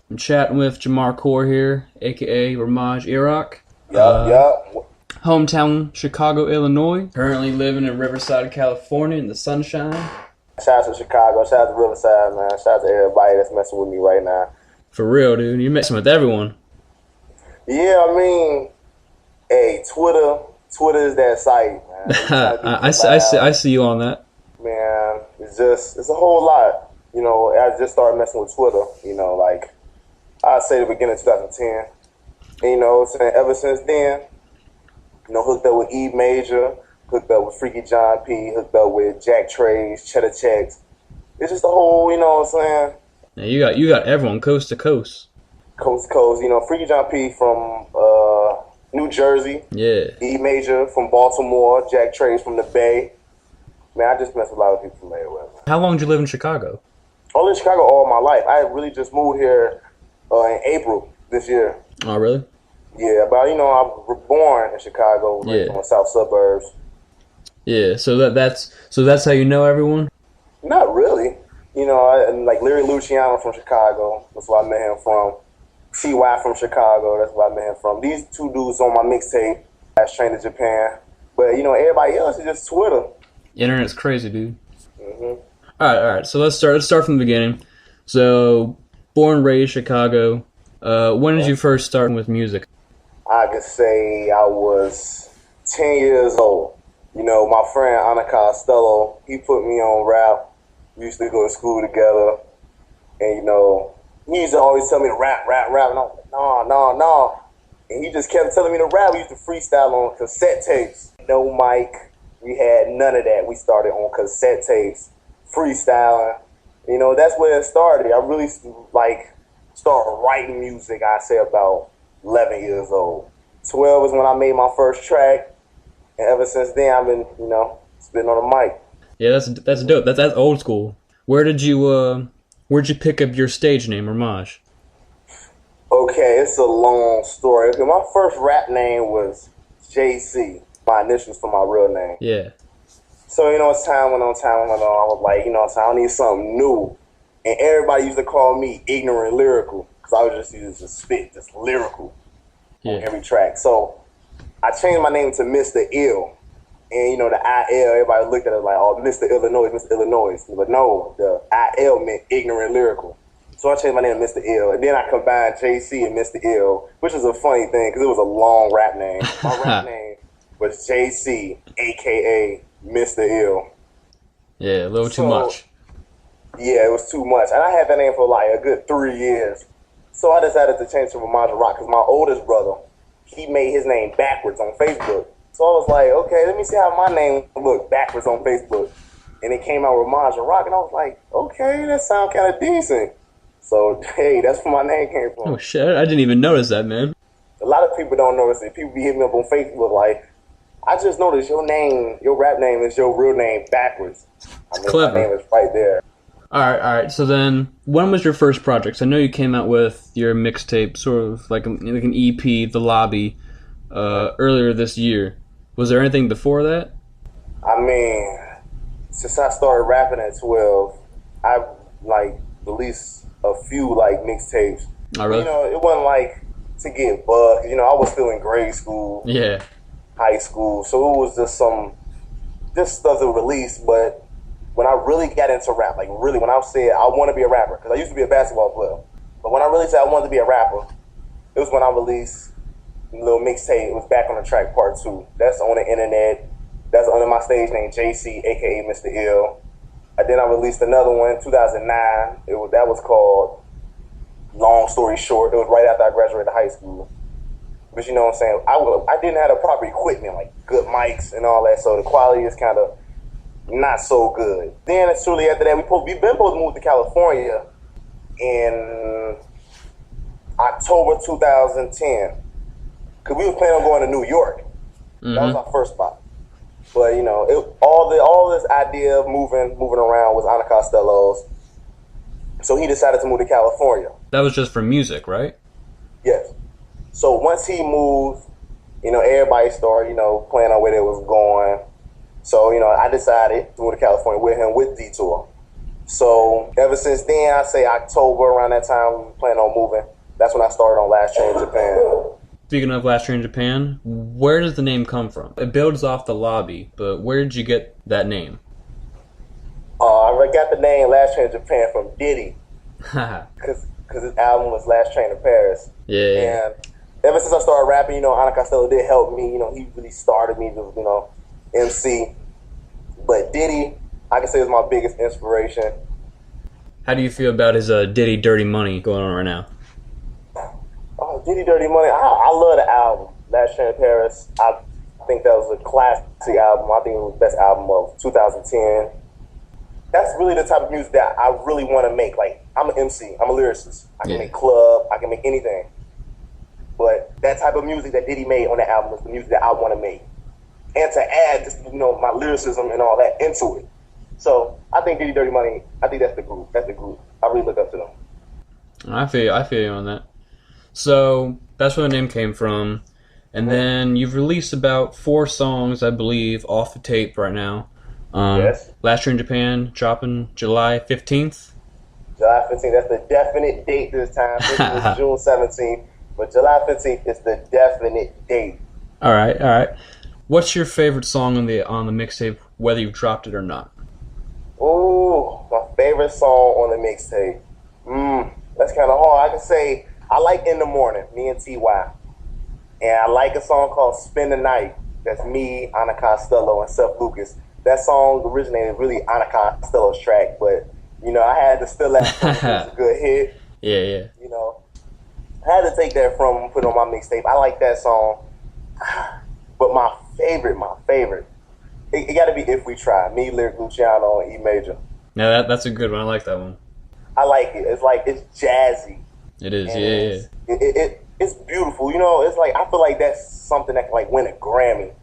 I'm chatting with Jamar Core here, aka Ramaj Eroc. Yup. Hometown Chicago, Illinois. Currently living in Riverside, California in the sunshine. Shout out to Chicago, shout out to Riverside, man. Shout out to everybody that's messing with me right now. For real, dude. You're messing with everyone. Yeah, I mean, hey, Twitter is that site, man. I see you on that. Man, it's a whole lot. You know, I just started messing with Twitter, you know, like, I'd say the beginning of 2010. And, you know, ever since then, you know, hooked up with E Major, hooked up with Freaky John P, hooked up with Jack Trays, Cheddar Checks. It's just a whole, you know what I'm saying? Yeah, you got everyone coast to coast. Coast to coast. You know, Freaky John P from New Jersey. Yeah. E Major from Baltimore. Jack Trays from the Bay. Man, I just mess with a lot of people from there. How long did you live in Chicago? I lived in Chicago all my life. I really just moved here in April this year. Oh, really? Yeah, but you know, I was born in Chicago, like, from the south suburbs. Yeah, so that's how you know everyone? Not really. You know, like Larry Luciano from Chicago. That's where I met him from. T.Y. from Chicago. That's where I met him from. These two dudes on my mixtape. Last Train to Japan. But you know, everybody else is just Twitter. Internet's crazy, dude. Mhm. All right. So let's start from the beginning. So, born, raised Chicago. When did you first start with music? I could say I was 10 years old. You know, my friend Anna Costello, he put me on rap. We used to go to school together. And, you know, he used to always tell me to rap. And I was like, no. And he just kept telling me to rap. We used to freestyle on cassette tapes. No mic. We had none of that. We started on cassette tapes, freestyling. You know, that's where it started. I really, started writing music, I'd say about 11 years old. 12 was when I made my first track. And ever since then, I've been, you know, spitting on the mic. Yeah, that's dope. That's old school. Where'd you pick up your stage name, Ramaj? Okay, it's a long story. Okay, my first rap name was JC. My initials for my real name. Yeah. So, you know, as time went on, I was like, you know, I need something new. And everybody used to call me Ignorant Lyrical, because I was just used to spit, just lyrical on every track. So I changed my name to Mr. Ill. And, you know, the I-L, everybody looked at it like, oh, Mr. Illinois. But no, the I-L meant Ignorant Lyrical. So I changed my name to Mr. Ill. And then I combined JC and Mr. Ill, which is a funny thing, because it was a long rap name. My rap name was JC, a.k.a. Mr. Ill. Yeah, a little too much. Yeah, it was too much. And I had that name for like a good 3 years. So I decided to change to Ramaj Eroc because my oldest brother, he made his name backwards on Facebook. So I was like, okay, let me see how my name look backwards on Facebook. And it came out Ramaj Eroc, and I was like, okay, that sounds kind of decent. So, hey, that's where my name came from. Oh, shit, I didn't even notice that, man. A lot of people don't notice it. People be hitting me up on Facebook like, I just noticed your name, your rap name is your real name backwards. I mean, clever. My name is right there. All right. So then, when was your first project? I know you came out with your mixtape, sort of like an EP, The Lobby, earlier this year. Was there anything before that? I mean, since I started rapping at 12, I released a few mixtapes. Oh, really? You know, it wasn't like to get bugged. You know, I was still in grade school, high school, so it was just stuff to release. But when I really got into rap, when I said I want to be a rapper, because I used to be a basketball player, but when I really said I wanted to be a rapper, it was when I released a little mixtape. It was Back on the Track Part 2. That's on the internet. That's under my stage name, JC, aka Mr. Ill. And then I released another one in 2009. That was called Long Story Short. It was right after I graduated high school. But you know what I'm saying? I didn't have the proper equipment, like good mics and all that, so the quality is kind of not so good. Then shortly after that, we've been supposed to move to California in October 2010. Because we was planning on going to New York. That was our first spot. But, you know, all this idea of moving around was Anna Costello's. So he decided to move to California. That was just for music, right? Yes. So once he moved, you know, everybody started, you know, planning on where they was going. So, you know, I decided to move to California with him with Detour. So ever since then, I say October, around that time, we were planning on moving. That's when I started on Last Train Japan. Speaking of Last Train Japan, where does the name come from? It builds off the lobby, but where did you get that name? I got the name Last Train Japan from Diddy. Because his album was Last Train to Paris. Yeah. And ever since I started rapping, Ana Costello did help me. He really started me to, MC. But Diddy, I can say, is my biggest inspiration. How do you feel about his Diddy Dirty Money going on right now? Oh, Diddy Dirty Money. I love the album, Last Train to Paris. I think that was a classic album. I think it was the best album of 2010. That's really the type of music that I really want to make. Like, I'm an MC. I'm a lyricist. I can make club. I can make anything. But that type of music that Diddy made on the album is the music that I want to make. And to add, just, my lyricism and all that into it. So I think Diddy Dirty Money, I think that's the group. That's the group. I really look up to them. I feel you on that. So that's where the name came from. And then you've released about 4 songs, I believe, off the tape right now. Yes. Last Train Japan, dropping July 15th. July 15th, that's the definite date this time. This was June 17th, but July 15th is the definite date. All right. What's your favorite song on the mixtape, whether you've dropped it or not? Ooh, my favorite song on the mixtape. That's kind of hard. I can say I like In the Morning, me and T.Y. And I like a song called Spend the Night. That's me, Ana Costello, and Seth Lucas. That song originated really Ana Costello's track, but I had to still let it was a good hit. Yeah. I had to take that from put it on my mixtape. I like that song. But my favorite, it got to be If We Try. Me, Lyric Luciano, and E Major. Yeah, that's a good one. I like that one. I like it. It's jazzy. It is, yeah. It's beautiful. It's like, I feel like that's something that can like win a Grammy.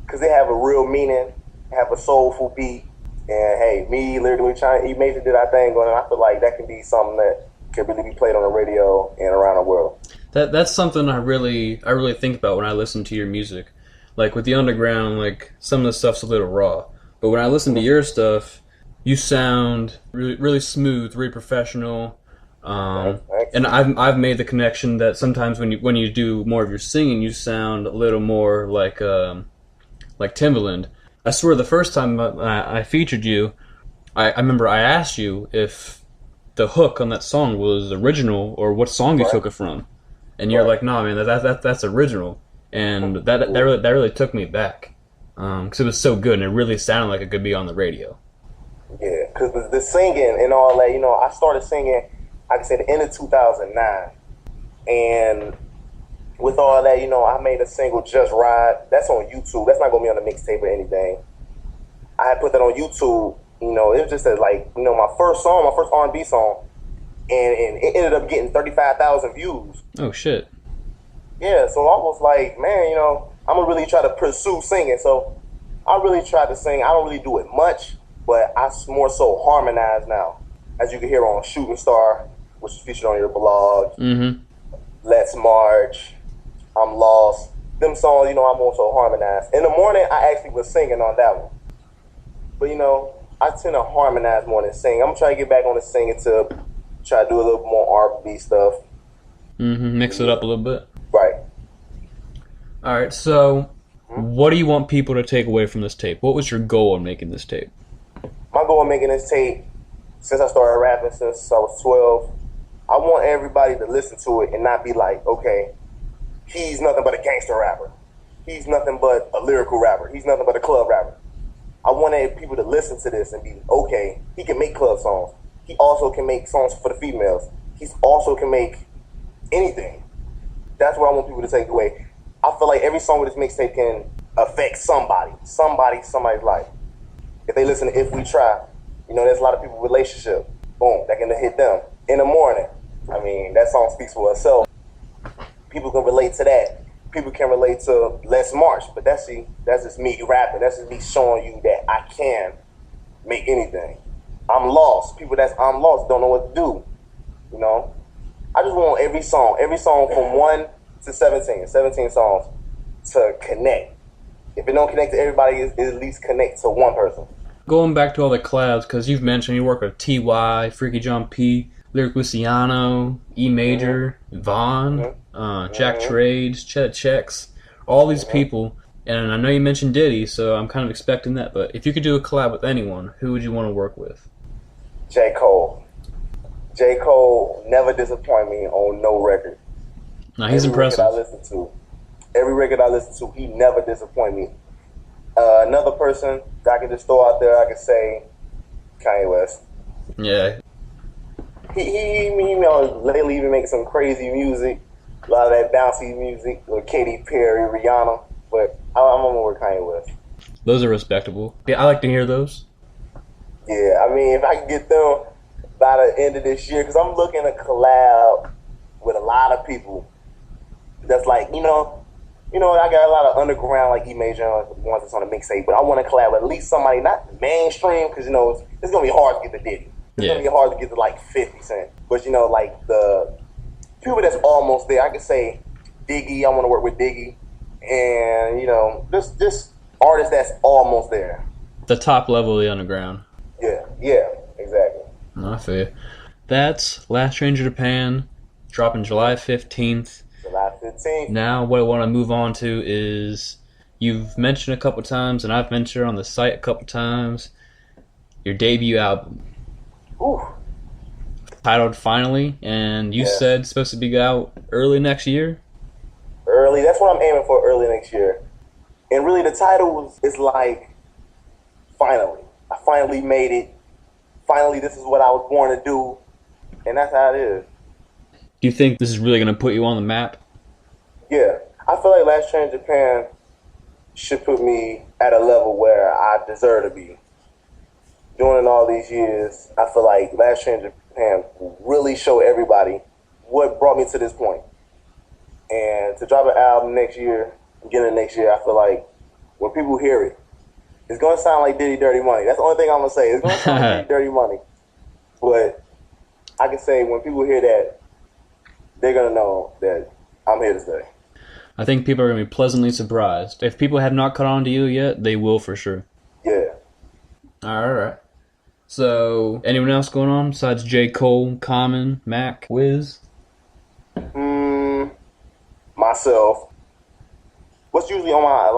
Because they have a real meaning, have a soulful beat. And hey, me, Lyric Luciano, E Major did our thing going, and I feel like that can be something that can really be played on the radio and around the world. That's something I really think about when I listen to your music. Like with the underground, like some of the stuff's a little raw. But when I listen to your stuff, you sound really, really smooth, really professional. And I've made the connection that sometimes when you do more of your singing, you sound a little more like Timbaland. I swear the first time I featured you, I remember I asked you if the hook on that song was original or what song you took it from, and you're like, "No, man, that's original." And that really took me back, because it was so good and it really sounded like it could be on the radio. Yeah, because the singing and all that, I started singing, I can say the end of 2009, and with all that, I made a single, Just Ride. That's on YouTube. That's not gonna be on the mixtape or anything. I had put that on YouTube. It was just my first song, my first R&B song, and it ended up getting 35,000 views. Oh shit. Yeah, so I was like, man, I'm gonna really try to pursue singing. So I really tried to sing. I don't really do it much, but I more so harmonize now. As you can hear on Shooting Star, which is featured on your blog. Mm-hmm. Let's March, I'm Lost. Them songs, I'm also harmonized. In the morning, I actually was singing on that one. But, I tend to harmonize more than sing. I'm trying to get back on the singing tip, try to do a little more R&B stuff. Mm-hmm. Mix it up a little bit. Right. All right, so what do you want people to take away from this tape? What was your goal in making this tape? My goal in making this tape, since I started rapping since I was 12, I want everybody to listen to it and not be like, okay, he's nothing but a gangster rapper. He's nothing but a lyrical rapper. He's nothing but a club rapper. I wanted people to listen to this and be, okay, he can make club songs. He also can make songs for the females. He also can make anything. That's what I want people to take away. I feel like every song with this mixtape can affect somebody's life. If they listen to If We Try, there's a lot of people with relationship. Boom, that can hit them. In the Morning, that song speaks for itself. People can relate to that. People can relate to Let's March, but that's just me rapping. That's just me showing you that I can make anything. I'm lost. People I'm lost don't know what to do. I just want every song from 1 to 17 songs to connect. If it don't connect to everybody, it at least connect to one person. Going back to all the collabs, because you've mentioned you work with T.Y., Freaky John P., Lyric Luciano, E Major, Vaughn, Jack Trades, Chet Checks, all these people. And I know you mentioned Diddy, so I'm kind of expecting that. But if you could do a collab with anyone, who would you want to work with? J. Cole. J. Cole never disappoint me on no record. No, he's impressive. Every record I listen to, he never disappoint me. Another person that I can just throw out there, I could say Kanye West. Yeah. He lately even making some crazy music, a lot of that bouncy music with Katy Perry, Rihanna. But I'm gonna work Kanye West. Those are respectable. Yeah, I like to hear those. Yeah, I mean, if I can get them by the end of this year, because I'm looking to collab with a lot of people. That's like, I got a lot of underground, like E Major ones that's on the mixtape, but I want to collab with at least somebody, not mainstream, because, it's going to be hard to get to Diddy. It's going to be hard to get to, like, 50 Cent. But, like, the people that's almost there, I could say Diggy, I want to work with Diggy. And, just artists that's almost there. The top level of the underground. Yeah, exactly. I feel you. That's Last Train to Japan, dropping July 15th. July 15th. Now, what I want to move on to is, you've mentioned a couple times, and I've mentioned on the site a couple times, your debut album. Ooh. Titled Finally, and you said it's supposed to be out early next year? Early, that's what I'm aiming for, early next year. And really, the title is like, finally. I finally made it. Finally, this is what I was born to do. And that's how it is. Do you think this is really going to put you on the map? Yeah. I feel like Last Train Japan should put me at a level where I deserve to be. Doing it all these years, I feel like Last Train Japan will really show everybody what brought me to this point. And to drop an album next year, beginning of next year, I feel like when people hear it, it's going to sound like Diddy Dirty Money. That's the only thing I'm going to say. It's going to sound like Diddy Dirty Money. But I can say when people hear that, they're going to know that I'm here to stay. I think people are going to be pleasantly surprised. If people have not caught on to you yet, they will for sure. Yeah. All right. So, anyone else going on besides J. Cole, Common, Mac, Wiz? Myself. What's usually on my,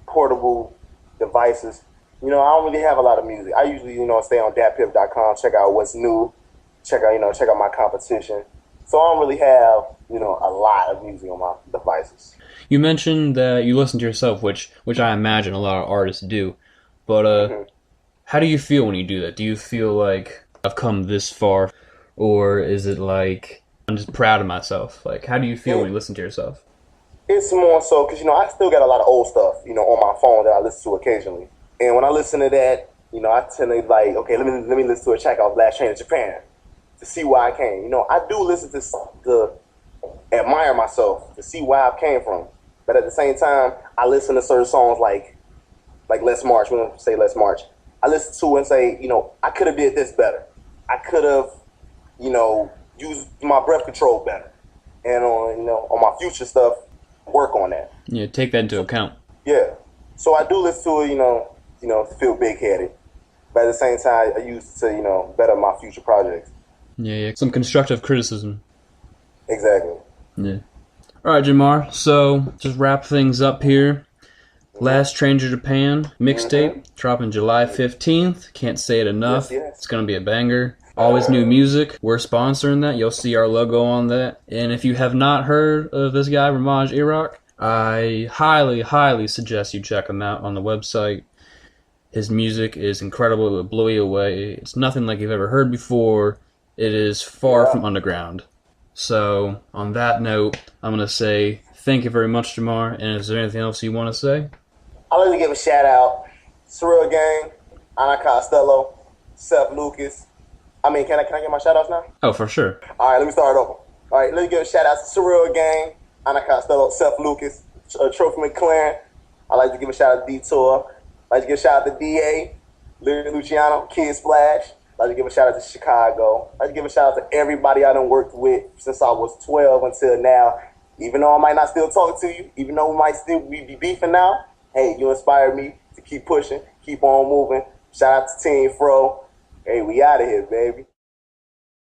portable devices? I don't really have a lot of music. I usually, stay on datpiff.com, check out what's new, check out my competition. So I don't really have, a lot of music on my devices. You mentioned that you listen to yourself, which I imagine a lot of artists do. But how do you feel when you do that? Do you feel like I've come this far? Or is it like I'm just proud of myself? Like, how do you feel when you listen to yourself? It's more so because, I still got a lot of old stuff, on my phone that I listen to occasionally. And when I listen to that, I tend to like, okay, let me listen to a track off Last Train to Japan to see where I came. I do listen to admire myself, to see where I came from. But at the same time, I listen to certain songs like Let's March. We don't say Let's March. I listen to it and say, I could have did this better. I could have, used my breath control better. And on my future stuff, work on that. Yeah, take that into account. Yeah. So I do listen to it, to feel big-headed. But at the same time, I use it to, better my future projects. Yeah. Some constructive criticism. Exactly. Yeah. All right, Jamar. So, just wrap things up here. Last Train to Japan mixtape dropping July 15th. Can't say it enough. Yes. It's going to be a banger. AlwayNewMusik. We're sponsoring that. You'll see our logo on that. And if you have not heard of this guy, Ramaj Eroc, I highly, highly suggest you check him out on the website. His music is incredible. It will blow you away. It's nothing like you've ever heard before. It is far from underground. So, on that note, I'm going to say thank you very much, Jamar. And is there anything else you want to say? I'd like to give a shout out. Surreal Gang, Ana Costello, Seth Lucas. Can I get my shout outs now? Oh, for sure. All right, let me start over. All right, let me give a shout out to Surreal Gang, Ana Costello, Seth Lucas, Trophy McLaren. I'd like to give a shout out to Detour. I'd like to give a shout out to DA, Lyric Luciano, Kid Splash. I'd like to give a shout out to Chicago. I'd like to give a shout out to everybody I done worked with since I was 12 until now. Even though I might not still talk to you, even though we might still be beefing now, hey, you inspired me to keep pushing. keep on moving. Shout out to Team Fro. Hey, we out of here, baby.